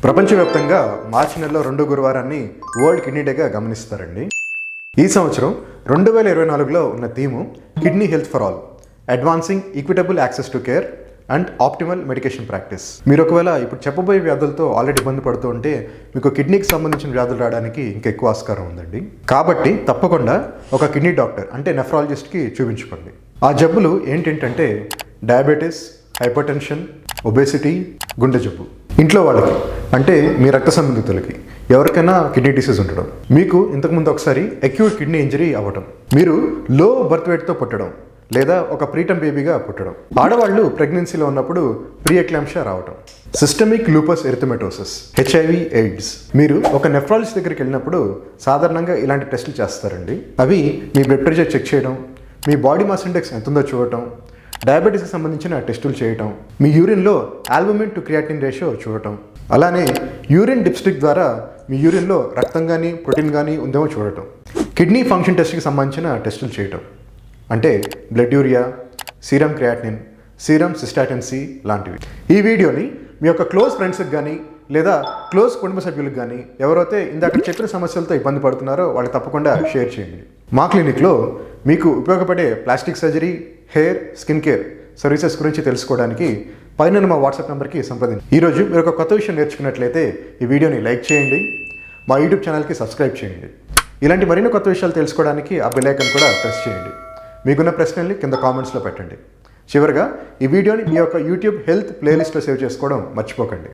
ప్రపంచవ్యాప్తంగా మార్చి నెలలో 2వ గురువారాన్ని వరల్డ్ కిడ్నీ డేగా గమనిస్తారండి. ఈ సంవత్సరం 2024లో ఉన్న theme kidney health for all, advancing equitable access to care and optimal medication practice. మీరు ఒకవేళ ఇప్పుడు చెప్పబోయే వ్యాధులతో ఆల్రెడీ ఇబ్బంది పడుతూ ఉంటే మీకు కిడ్నీకి సంబంధించిన వ్యాధులు రావడానికి ఇంకా ఎక్కువ ఆస్కారం ఉందండి. కాబట్టి తప్పకుండా ఒక కిడ్నీ డాక్టర్ అంటే నెఫ్రాలజిస్ట్కి చూపించుకోండి. ఆ జబ్బులు ఏంటంటే డయాబెటీస్, హైపర్టెన్షన్, ఒబేసిటీ, గుండె జబ్బు. ఇంట్లో వాళ్ళకి అంటే మీ రక్త సంబంధితులకి ఎవరికైనా కిడ్నీ డిసీజ్ ఉండడం, మీకు ఇంతకుముందు ఒకసారి అక్యూట్ కిడ్నీ ఇంజరీ అవ్వడం, మీరు లో బర్త్ వెయిట్తో పుట్టడం లేదా ఒక ప్రీటర్మ్ బేబీగా పుట్టడం, ఆడవాళ్ళు ప్రెగ్నెన్సీలో ఉన్నప్పుడు ప్రీ ఎక్లాంప్షియా రావడం, సిస్టమిక్ లూపస్ ఎరిథమెటోసిస్, హెచ్ఐవి ఎయిడ్స్. మీరు ఒక నెఫ్రాలజిస్ట్ దగ్గరికి వెళ్ళినప్పుడు సాధారణంగా ఇలాంటి టెస్టులు చేస్తారండి. అవి మీ బ్లడ్ ప్రెషర్ చెక్ చేయడం, మీ బాడీ మాస్ ఇండెక్స్ ఎంత ఉందో చూడటం, డయాబెటీస్కి సంబంధించిన టెస్టులు చేయటం, మీ యూరిన్లో ఆల్బుమిన్ టు క్రియాటిన్ రేషియో చూడటం, అలానే యూరిన్ డిప్స్టిక్ ద్వారా మీ యూరిన్లో రక్తం కానీ ప్రోటీన్ కానీ ఉందేమో చూడటం, కిడ్నీ ఫంక్షన్ టెస్ట్కి సంబంధించిన టెస్టులు చేయటం అంటే blood urea, serum creatinine, serum cystatin C లాంటివి. ఈ వీడియోని మీ యొక్క క్లోజ్ ఫ్రెండ్స్కి కానీ లేదా క్లోజ్ కుటుంబ సభ్యులకు కానీ ఎవరైతే ఇందాక చెప్పిన సమస్యలతో ఇబ్బంది పడుతున్నారో వాళ్ళకి తప్పకుండా షేర్ చేయండి. మా క్లినిక్లో మీకు ఉపయోగపడే plastic surgery, hair, skin care services గురించి తెలుసుకోవడానికి పైన మా వాట్సాప్ నెంబర్కి సంప్రదించండి. ఈరోజు మీరు ఒక కొత్త విషయం నేర్చుకున్నట్లయితే ఈ వీడియోని లైక్ చేయండి, మా యూట్యూబ్ ఛానల్కి సబ్స్క్రైబ్ చేయండి. ఇలాంటి మరిన్ని కొత్త విషయాలు తెలుసుకోవడానికి ఆ బెల్ ఐకాన్ కూడా ప్రెస్ చేయండి. మీకున్న ప్రశ్నల్ని కింద కామెంట్స్లో పెట్టండి. చివరిగా ఈ వీడియోని మీ యొక్క యూట్యూబ్ హెల్త్ ప్లేలిస్ట్లో సేవ్ చేసుకోవడం మర్చిపోకండి.